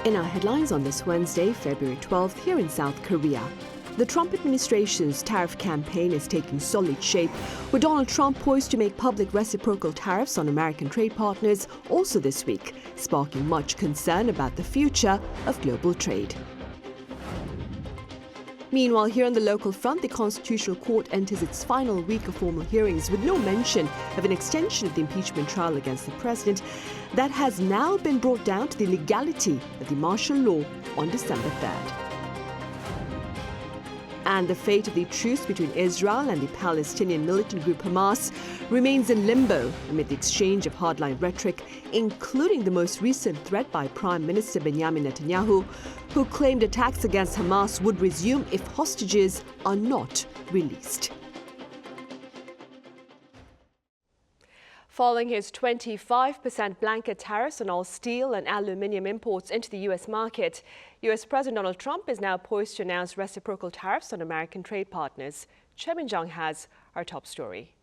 In our headlines on this Wednesday, February 12th, here in South Korea, the Trump administration's tariff campaign is taking solid shape, with Donald Trump poised to make public reciprocal tariffs on American trade partners also this week, sparking much concern about the future of global trade. Meanwhile, here on the local front, the Constitutional Court enters its final week of formal hearings with no mention of an extension of the impeachment trial against the president that has now been brought down to the legality of the martial law on December 3rd. And the fate of the truce between Israel and the Palestinian militant group Hamas remains in limbo amid the exchange of hardline rhetoric, including the most recent threat by Prime Minister Benjamin Netanyahu, who claimed attacks against Hamas would resume if hostages are not released. Following his 25% blanket tariffs on all steel and aluminium imports into the U.S. market, U.S. President Donald Trump is now poised to announce reciprocal tariffs on American trade partners. Choi Min-jung has our top story.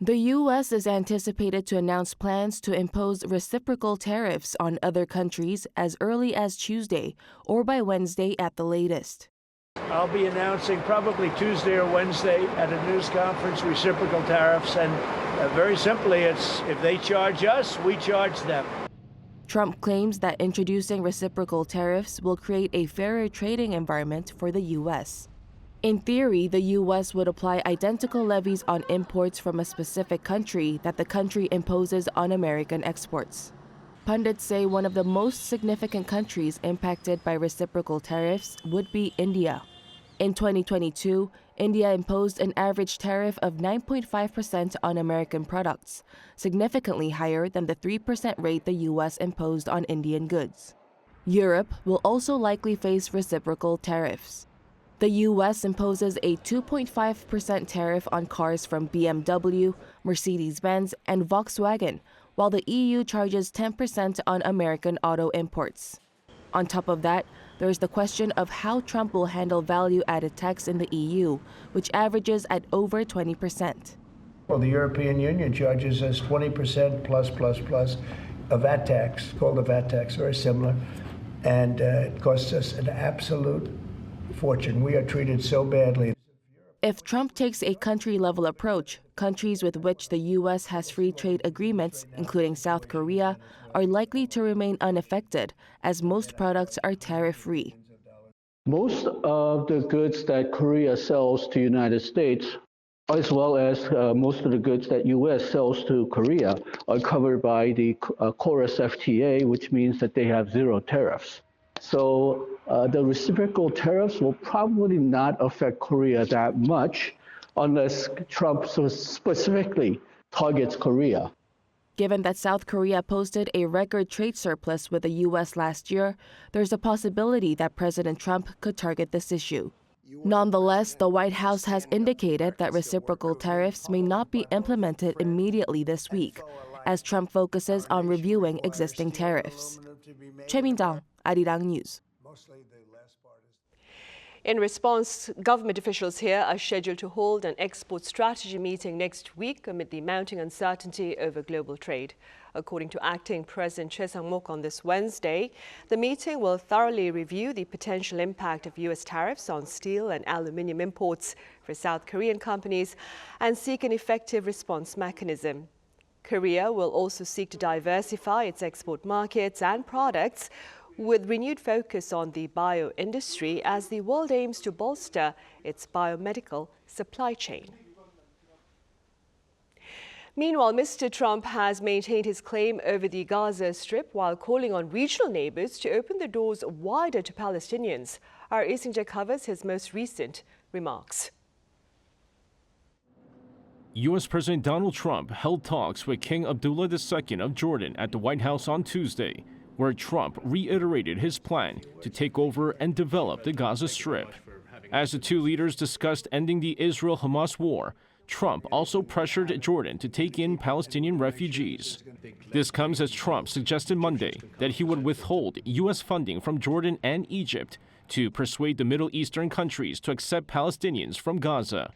The U.S. is anticipated to announce plans to impose reciprocal tariffs on other countries as early as Tuesday or by Wednesday at the latest. I'll be announcing probably Tuesday or Wednesday at a news conference reciprocal tariffs, and very simply, it's if they charge us, we charge them. Trump claims that introducing reciprocal tariffs will create a fairer trading environment for the U.S. In theory, the U.S. would apply identical levies on imports from a specific country that the country imposes on American exports. Pundits say one of the most significant countries impacted by reciprocal tariffs would be India. In 2022, India imposed an average tariff of 9.5% on American products, significantly higher than the 3% rate the U.S. imposed on Indian goods. Europe will also likely face reciprocal tariffs. The U.S. imposes a 2.5% tariff on cars from BMW, Mercedes-Benz, and Volkswagen, while the EU charges 10% on American auto imports. On top of that, there is the question of how Trump will handle value-added tax in the EU, which averages at over 20%. Well, the European Union charges us 20% plus a VAT tax, called a VAT tax, very similar, and it costs us an absolute fortune. We are treated so badly. If Trump takes a country-level approach, countries with which the U.S. has free trade agreements, including South Korea, are likely to remain unaffected, as most products are tariff-free. Most of the goods that Korea sells to the United States, as well as most of the goods that U.S. sells to Korea, are covered by the Chorus FTA, which means that they have zero tariffs. So the reciprocal tariffs will probably not affect Korea that much unless Trump specifically targets Korea. Given that South Korea posted a record trade surplus with the U.S. last year, there's a possibility that President Trump could target this issue. Nonetheless, the White House has indicated that reciprocal tariffs may not be implemented immediately this week, as Trump focuses on reviewing existing tariffs. Choi Min-jung, Arirang News. In response, government officials here are scheduled to hold an export strategy meeting next week amid the mounting uncertainty over global trade. According to Acting President Choi Sang-mok on this Wednesday, the meeting will thoroughly review the potential impact of U.S. tariffs on steel and aluminium imports for South Korean companies and seek an effective response mechanism. Korea will also seek to diversify its export markets and products with renewed focus on the bio industry as the world aims to bolster its biomedical supply chain. Meanwhile, Mr. Trump has maintained his claim over the Gaza Strip while calling on regional neighbors to open the doors wider to Palestinians. Our Ising-jae covers his most recent remarks. U.S. President Donald Trump held talks with King Abdullah II of Jordan at the White House on Tuesday, where Trump reiterated his plan to take over and develop the Gaza Strip. As the two leaders discussed ending the Israel-Hamas war, Trump also pressured Jordan to take in Palestinian refugees. This comes as Trump suggested Monday that he would withhold U.S. funding from Jordan and Egypt to persuade the Middle Eastern countries to accept Palestinians from Gaza.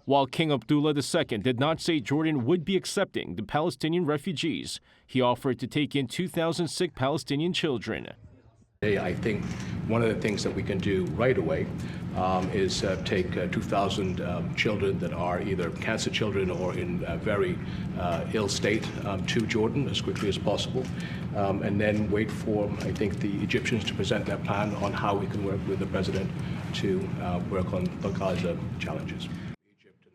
While King Abdullah II did not say Jordan would be accepting the Palestinian refugees, he offered to take in 2,000 sick Palestinian children. I think one of the things that we can do right away is take 2,000 children that are either cancer children or in a very ill state to Jordan as quickly as possible, and then wait for, I think, the Egyptians to present their plan on how we can work with the president to work on the Gaza challenges.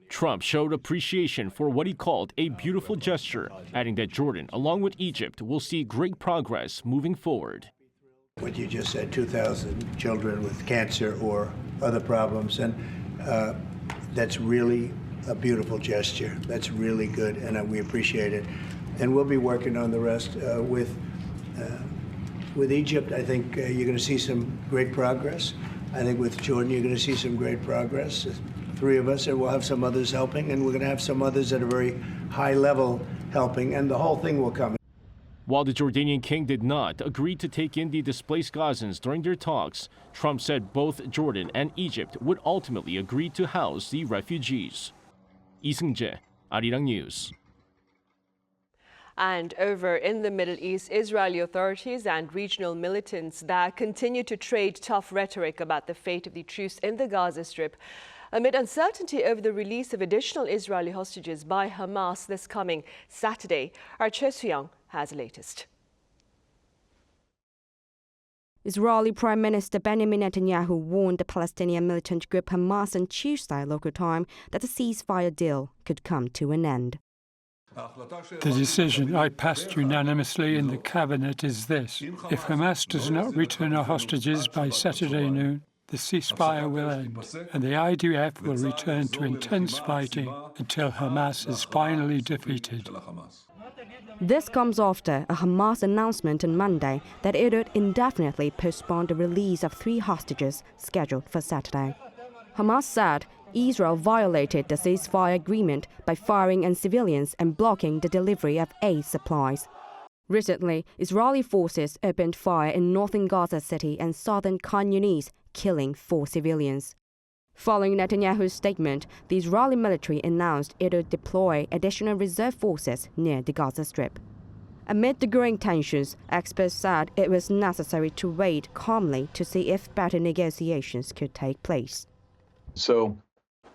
Trump showed appreciation for what he called a beautiful gesture, adding that Jordan, along with Egypt, will see great progress moving forward. What you just said, 2,000 children with cancer or other problems, and that's really a beautiful gesture. That's really good, and we appreciate it. And we'll be working on the rest with Egypt. I think you're going to see some great progress. I think with Jordan, you're going to see some great progress. 3 of us, and we'll have some others helping, and we're going to have some others at a very high level helping, and the whole thing will come. While the Jordanian king did not agree to take in the displaced Gazans during their talks, Trump said both Jordan and Egypt would ultimately agree to house the refugees. Lee Seung-jae, Arirang News. And over in the Middle East, Israeli authorities and regional militants that continue to trade tough rhetoric about the fate of the truce in the Gaza Strip amid uncertainty over the release of additional Israeli hostages by Hamas this coming Saturday. Our Choi Soo-young has the latest. Israeli Prime Minister Benjamin Netanyahu warned the Palestinian militant group Hamas on Tuesday local time that the ceasefire deal could come to an end. The decision I passed unanimously in the cabinet is this: if Hamas does not return our hostages by Saturday noon, the ceasefire will end, and the IDF will return to intense fighting until Hamas is finally defeated. This comes after a Hamas announcement on Monday that it would indefinitely postpone the release of 3 hostages scheduled for Saturday. Hamas said Israel violated the ceasefire agreement by firing on civilians and blocking the delivery of aid supplies. Recently, Israeli forces opened fire in northern Gaza City and southern Khan Yunis, killing 4 civilians. Following Netanyahu's statement, the Israeli military announced it would deploy additional reserve forces near the Gaza Strip. Amid the growing tensions, experts said it was necessary to wait calmly to see if better negotiations could take place. So,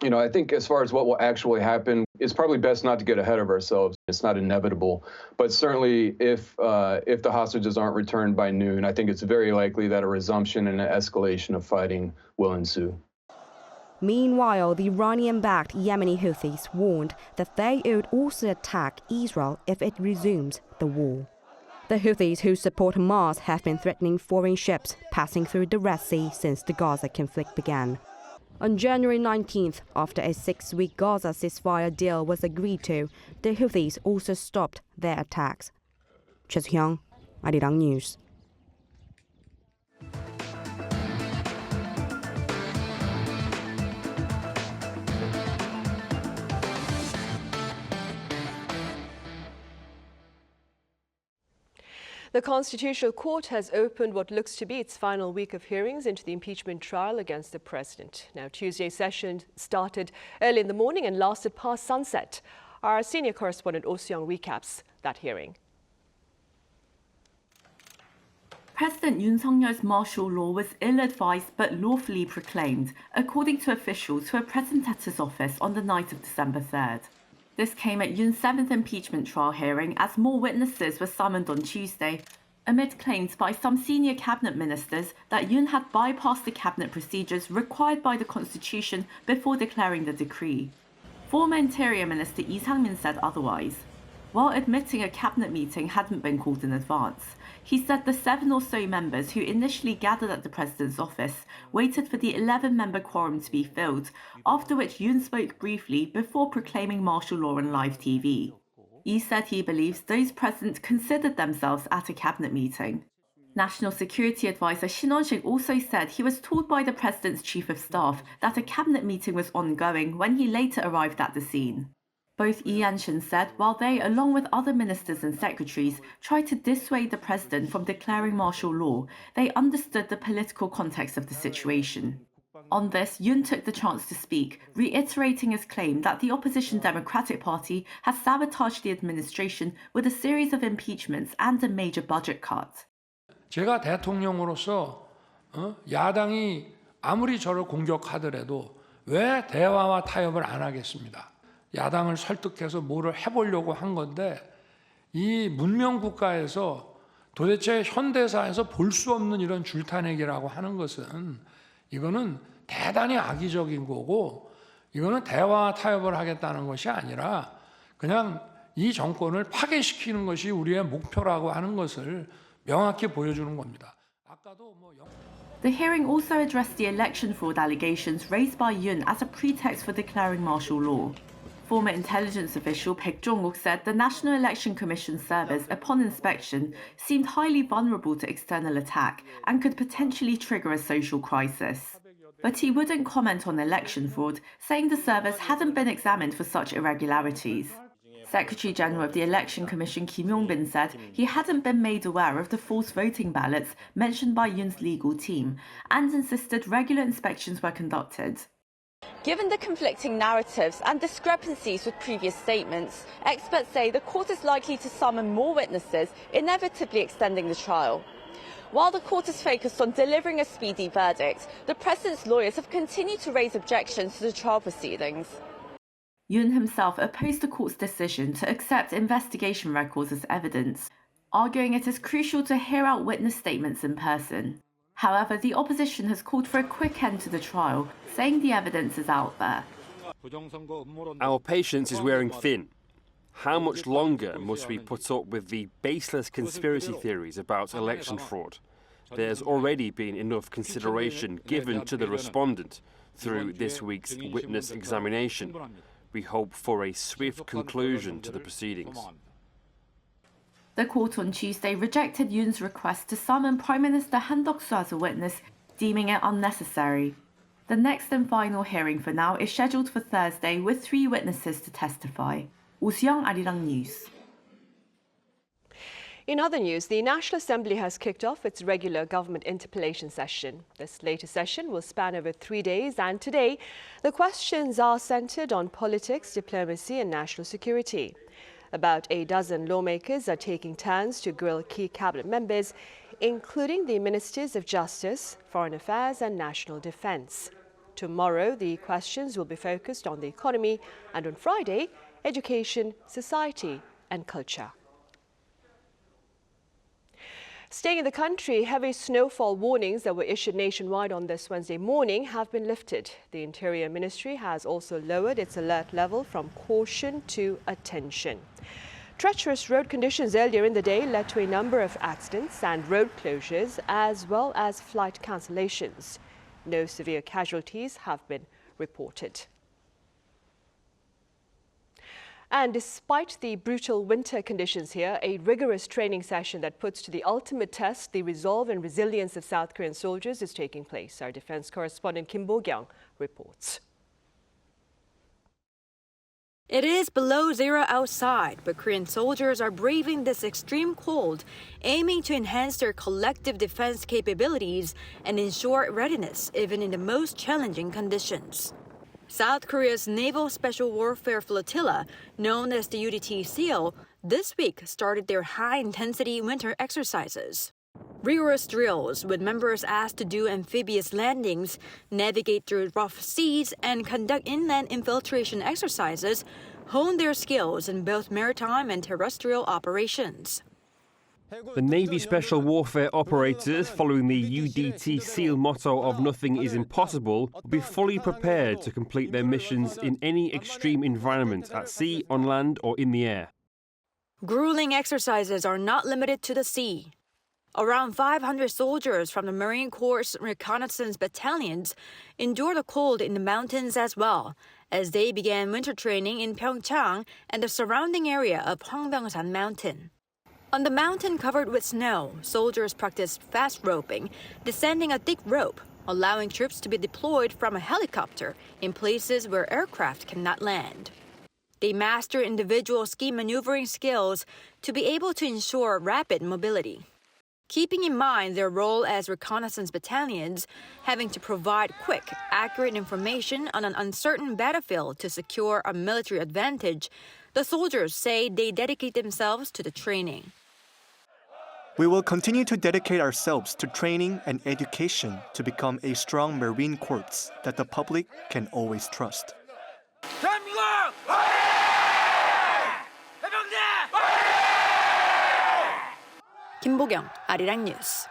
I think as far as what will actually happen, it's probably best not to get ahead of ourselves. It's not inevitable. But certainly if the hostages aren't returned by noon, I think it's very likely that a resumption and an escalation of fighting will ensue. Meanwhile, the Iranian-backed Yemeni Houthis warned that they would also attack Israel if it resumes the war. The Houthis, who support Hamas, have been threatening foreign ships passing through the Red Sea since the Gaza conflict began. On January 19th, after a 6-week Gaza ceasefire deal was agreed to, the Houthis also stopped their attacks. Choi Soo-young, Arirang News. The Constitutional Court has opened what looks to be its final week of hearings into the impeachment trial against the president. Now, Tuesday's session started early in the morning and lasted past sunset. Our senior correspondent Oh Seong recaps that hearing. President Yoon Suk-yeol's martial law was ill-advised but lawfully proclaimed, according to officials who were present at his office on the night of December 3rd. This came at Yoon's 7th impeachment trial hearing as more witnesses were summoned on Tuesday, amid claims by some senior cabinet ministers that Yoon had bypassed the cabinet procedures required by the Constitution before declaring the decree. Former Interior Minister Lee Sang-min said otherwise. While admitting a cabinet meeting hadn't been called in advance, he said the 7 or so members who initially gathered at the president's office waited for the 11-member quorum to be filled, after which Yoon spoke briefly before proclaiming martial law on live TV. Lee said he believes those present considered themselves at a cabinet meeting. National Security Advisor Shin Won-sik also said he was told by the president's chief of staff that a cabinet meeting was ongoing when he later arrived at the scene. Both Lee and Shin said while they, along with other ministers and secretaries, tried to dissuade the president from declaring martial law, they understood the political context of the situation. On this, Yoon took the chance to speak, reiterating his claim that the opposition Democratic Party has sabotaged the administration with a series of impeachments and a major budget cut. 제가 대통령으로서 야당이 아무리 저를 공격하더라도 왜 대화와 타협을 안 하겠습니다. 야당을 설득해서 뭐를 해보려고 한 건데 이 문명 국가에서 도대체 현대사에서 볼 수 없는 이런 줄타내기라고 하는 것은 이거는 대단히 악의적인 거고 이거는 대화와 타협을 하겠다는 것이 아니라 그냥 이 정권을 파괴시키는 것이 우리의 목표라고 하는 것을 명확히 보여주는 겁니다. The hearing also addressed the election fraud allegations raised by Yoon as a pretext for declaring martial law. Former intelligence official Baek Jong-wook said the National Election Commission service, upon inspection, seemed highly vulnerable to external attack and could potentially trigger a social crisis. But he wouldn't comment on election fraud, saying the service hadn't been examined for such irregularities. Secretary General of the Election Commission Kim Yong-bin said he hadn't been made aware of the false voting ballots mentioned by Yoon's legal team and insisted regular inspections were conducted. Given the conflicting narratives and discrepancies with previous statements, experts say the court is likely to summon more witnesses, inevitably extending the trial. While the court is focused on delivering a speedy verdict, the president's lawyers have continued to raise objections to the trial proceedings. Yoon himself opposed the court's decision to accept investigation records as evidence, arguing it is crucial to hear out witness statements in person. However, the opposition has called for a quick end to the trial, saying the evidence is out there. Our patience is wearing thin. How much longer must we put up with the baseless conspiracy theories about election fraud? There's already been enough consideration given to the respondent through this week's witness examination. We hope for a swift conclusion to the proceedings. The court on Tuesday rejected Yoon's request to summon Prime Minister Han Duck-soo as a witness, deeming it unnecessary. The next and final hearing for now is scheduled for Thursday with 3 witnesses to testify. Oh Soo-young, Arirang News. In other news, the National Assembly has kicked off its regular government interpellation session. This latest session will span over 3 days, and today the questions are centred on politics, diplomacy and national security. About a dozen lawmakers are taking turns to grill key cabinet members, including the Ministers of Justice, Foreign Affairs and National Defence. Tomorrow, the questions will be focused on the economy, and on Friday, education, society and culture. Staying in the country, heavy snowfall warnings that were issued nationwide on this Wednesday morning have been lifted. The Interior Ministry has also lowered its alert level from caution to attention. Treacherous road conditions earlier in the day led to a number of accidents and road closures, as well as flight cancellations. No severe casualties have been reported. And despite the brutal winter conditions here, a rigorous training session that puts to the ultimate test the resolve and resilience of South Korean soldiers is taking place. Our defense correspondent Kim Bo-kyung reports. It is below zero outside, but Korean soldiers are braving this extreme cold, aiming to enhance their collective defense capabilities and ensure readiness even in the most challenging conditions. South Korea's Naval Special Warfare Flotilla, known as the UDT SEAL, this week started their high-intensity winter exercises. Rigorous drills with members asked to do amphibious landings, navigate through rough seas, and conduct inland infiltration exercises hone their skills in both maritime and terrestrial operations. The Navy Special Warfare operators, following the UDT SEAL motto of nothing is impossible, will be fully prepared to complete their missions in any extreme environment, at sea, on land or in the air. Grueling exercises are not limited to the sea. Around 500 soldiers from the Marine Corps reconnaissance battalions endure the cold in the mountains as well, as they began winter training in Pyeongchang and the surrounding area of Hwangbyongsan Mountain. On the mountain covered with snow, soldiers practiced fast roping, descending a thick rope, allowing troops to be deployed from a helicopter in places where aircraft cannot land. They master individual ski maneuvering skills to be able to ensure rapid mobility. keeping in mind their role as reconnaissance battalions, having to provide quick, accurate information on an uncertain battlefield to secure a military advantage. The soldiers say they dedicate themselves to the training. We will continue to dedicate ourselves to training and education to become a strong Marine Corps that the public can always trust. 김보경, Arirang News.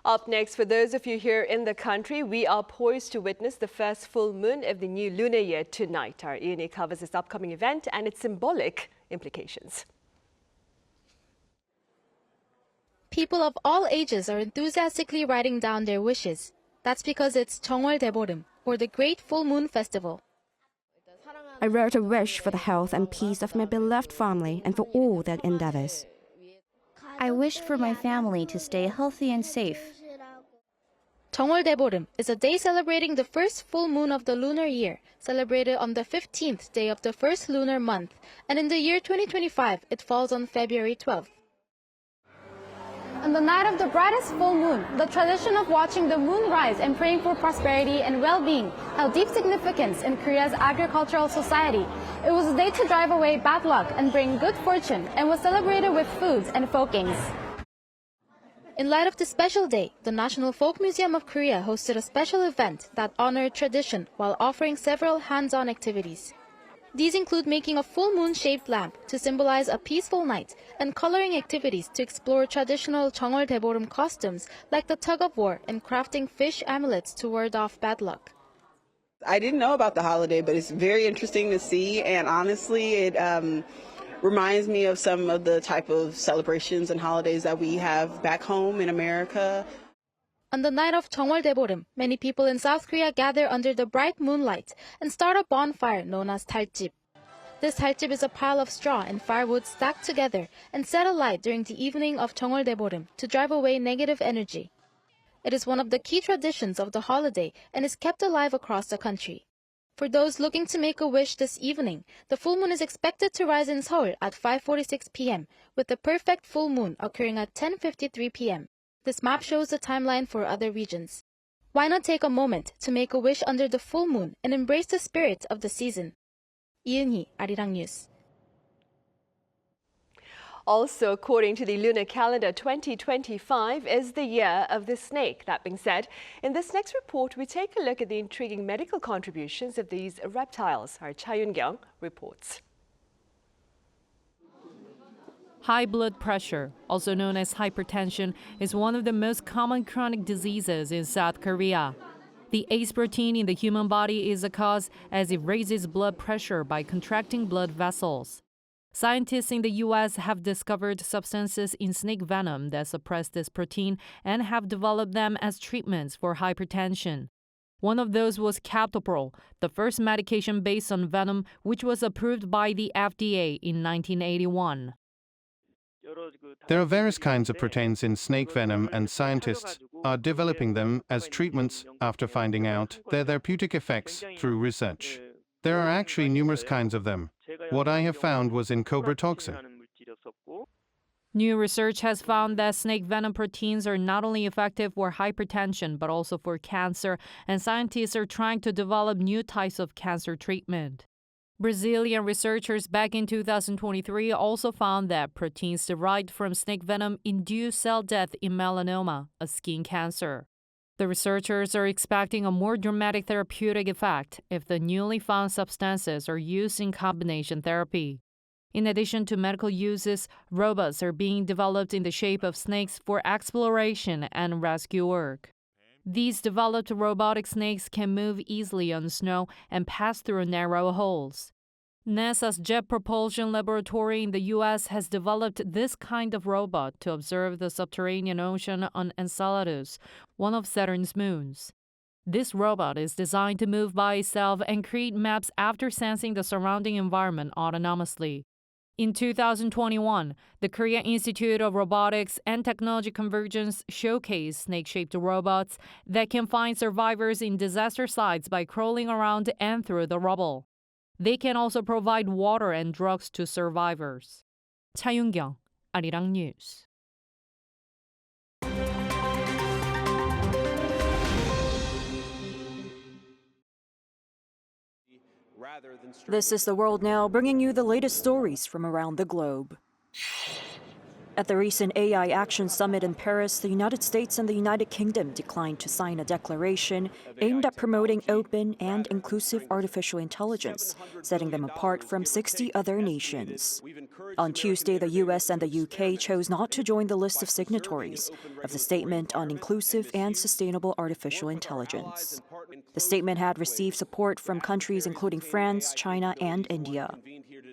Up next, for those of you here in the country, we are poised to witness the first full moon of the new lunar year tonight. Our Yoon covers this upcoming event and its symbolic implications. People of all ages are enthusiastically writing down their wishes. That's because it's Jeongwol Daeboreum, or the Great Full Moon Festival. I wrote a wish for the health and peace of my beloved family and for all their endeavors. I wish for my family to stay healthy and safe. Jeongwol Daeboreum is a day celebrating the first full moon of the lunar year, celebrated on the 15th day of the first lunar month, and in the year 2025, it falls on February 12th. On the night of the brightest full moon, the tradition of watching the moon rise and praying for prosperity and well-being held deep significance in Korea's agricultural society. It was a day to drive away bad luck and bring good fortune, and was celebrated with foods and folk games. In light of this special day, the National Folk Museum of Korea hosted a special event that honored tradition while offering several hands-on activities. These include making a full moon-shaped lamp to symbolize a peaceful night and coloring activities to explore traditional Jeongwol Daeboreum costumes like the tug-of-war and crafting fish amulets to ward off bad luck. I didn't know about the holiday, but it's very interesting to see, and honestly, it reminds me of some of the type of celebrations and holidays that we have back home in America. On the night of Jeongwol Daeboreum, many people in South Korea gather under the bright moonlight and start a bonfire known as 달집. This 달집 is a pile of straw and firewood stacked together and set alight during the evening of Jeongwol Daeboreum to drive away negative energy. It is one of the key traditions of the holiday and is kept alive across the country. For those looking to make a wish this evening, the full moon is expected to rise in Seoul at 5:46 p.m., with the perfect full moon occurring at 10:53 p.m. This map shows the timeline for other regions. Why not take a moment to make a wish under the full moon and embrace the spirit of the season? Yoon, Arirang News. Also, according to the lunar calendar, 2025 is the year of the snake. That being said, in this next report, we take a look at the intriguing medical contributions of these reptiles. Our Cha Yoon-kyung reports. High blood pressure, also known as hypertension, is one of the most common chronic diseases in South Korea. The ACE protein in the human body is a cause, as it raises blood pressure by contracting blood vessels. Scientists in the U.S. have discovered substances in snake venom that suppress this protein and have developed them as treatments for hypertension. One of those was captopril, the first medication based on venom, which was approved by the FDA in 1981. There are various kinds of proteins in snake venom, and scientists are developing them as treatments after finding out their therapeutic effects through research. There are actually numerous kinds of them. What I have found was in cobra toxin. New research has found that snake venom proteins are not only effective for hypertension but also for cancer, and scientists are trying to develop new types of cancer treatment. Brazilian researchers back in 2023 also found that proteins derived from snake venom induce cell death in melanoma, a skin cancer. The researchers are expecting a more dramatic therapeutic effect if the newly found substances are used in combination therapy. In addition to medical uses, robots are being developed in the shape of snakes for exploration and rescue work. These developed robotic snakes can move easily on snow and pass through narrow holes. NASA's Jet Propulsion Laboratory in the U.S. has developed this kind of robot to observe the subterranean ocean on Enceladus, one of Saturn's moons. This robot is designed to move by itself and create maps after sensing the surrounding environment autonomously. In 2021, the Korea Institute of Robotics and Technology Convergence showcased snake-shaped robots that can find survivors in disaster sites by crawling around and through the rubble. They can also provide water and drugs to survivors. Cha Yoon-kyung, Arirang News. This is The World Now, bringing you the latest stories from around the globe. At the recent AI Action Summit in Paris, the United States and the United Kingdom declined to sign a declaration aimed at promoting open and inclusive artificial intelligence, setting them apart from 60 other nations. On Tuesday, the US and the UK chose not to join the list of signatories of the Statement on Inclusive and Sustainable Artificial Intelligence. The statement had received support from countries including France, China, and India.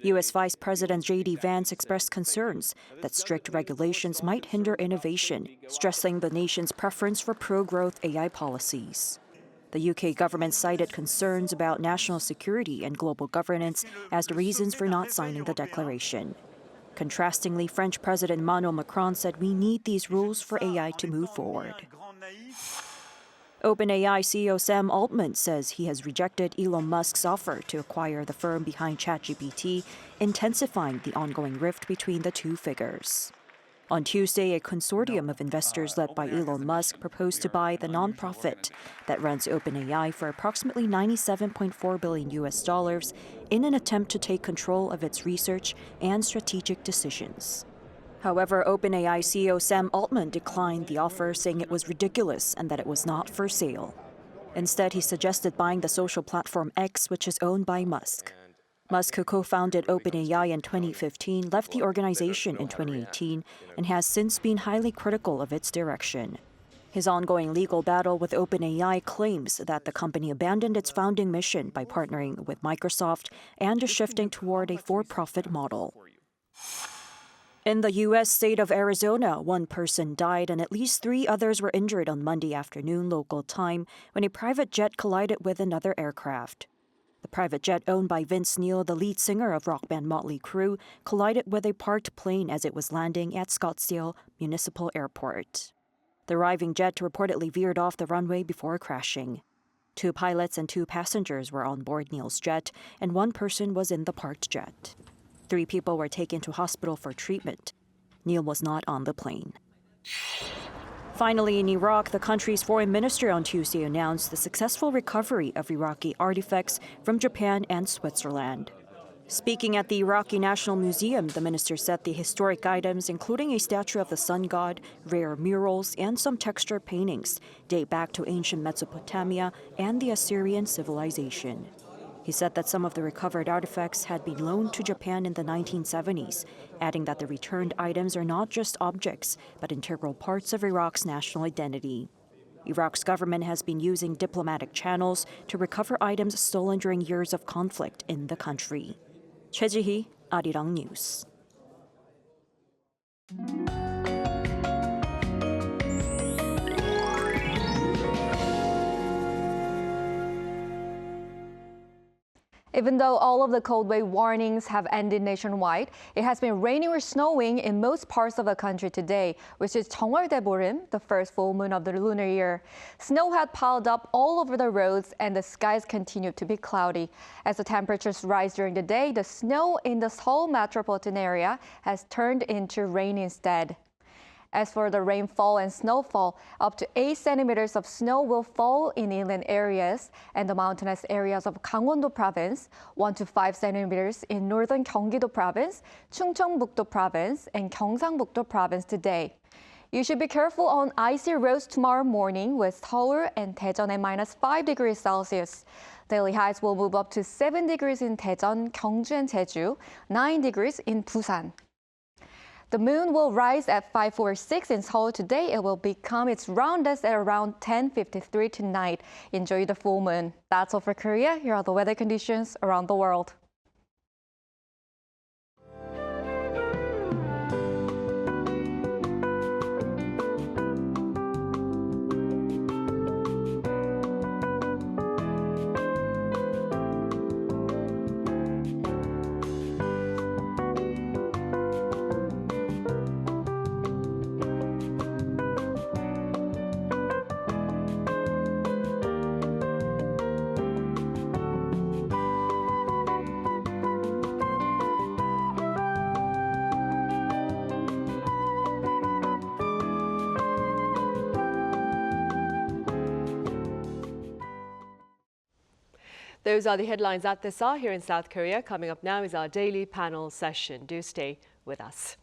U.S. Vice President J.D. Vance expressed concerns that strict regulations might hinder innovation, stressing the nation's preference for pro-growth AI policies. The UK government cited concerns about national security and global governance as the reasons for not signing the declaration. Contrastingly, French President Emmanuel Macron said we need these rules for AI to move forward. OpenAI CEO Sam Altman says he has rejected Elon Musk's offer to acquire the firm behind ChatGPT, intensifying the ongoing rift between the two figures. On Tuesday, a consortium of investors led by Elon Musk proposed to buy the nonprofit that runs OpenAI for approximately $97.4 billion in an attempt to take control of its research and strategic decisions. However, OpenAI CEO Sam Altman declined the offer, saying it was ridiculous and that it was not for sale. Instead, he suggested buying the social platform X, which is owned by Musk. Musk, who co-founded OpenAI in 2015, left the organization in 2018 and has since been highly critical of its direction. His ongoing legal battle with OpenAI claims that the company abandoned its founding mission by partnering with Microsoft and is shifting toward a for-profit model. In the U.S. state of Arizona, one person died and at least 3 others were injured on Monday afternoon local time when a private jet collided with another aircraft. The private jet owned by Vince Neil, the lead singer of rock band Motley Crue, collided with a parked plane as it was landing at Scottsdale Municipal Airport. The arriving jet reportedly veered off the runway before crashing. 2 pilots and 2 passengers were on board Neil's jet, and 1 person was in the parked jet. 3 people were taken to hospital for treatment. Neil was not on the plane. Finally, in Iraq, the country's foreign minister on Tuesday announced the successful recovery of Iraqi artifacts from Japan and Switzerland. Speaking at the Iraqi National Museum, the minister said the historic items, including a statue of the sun god, rare murals, and some texture paintings, date back to ancient Mesopotamia and the Assyrian civilization. He said that some of the recovered artifacts had been loaned to Japan in the 1970s, adding that the returned items are not just objects, but integral parts of Iraq's national identity. Iraq's government has been using diplomatic channels to recover items stolen during years of conflict in the country. Choi Ji-hee, Arirang News. Even though all of the cold wave warnings have ended nationwide, it has been raining or snowing in most parts of the country today, which is Jeongwol Daeboreum, the first full moon of the lunar year. Snow had piled up all over the roads and the skies continued to be cloudy. As the temperatures rise during the day, the snow in the Seoul metropolitan area has turned into rain instead. As for the rainfall and snowfall, up to 8 centimeters of snow will fall in inland areas and the mountainous areas of Gangwon-do province, 1 to 5 centimeters in northern Gyeonggi-do province, Chungcheongbuk-do province, and Gyeongsang-buk-do province today. You should be careful on icy roads tomorrow morning with Seoul and Daejeon at -5 degrees Celsius. Daily highs will move up to 7 degrees in Daejeon, Gyeongju, and Jeju, 9 degrees in Busan. The moon will rise at 5:46 in Seoul today. It will become its roundest at around 10:53 tonight. Enjoy the full moon. That's all for Korea. Here are the weather conditions around the world. Those are the headlines at this hour here in South Korea. Coming up now is our daily panel session. Do stay with us.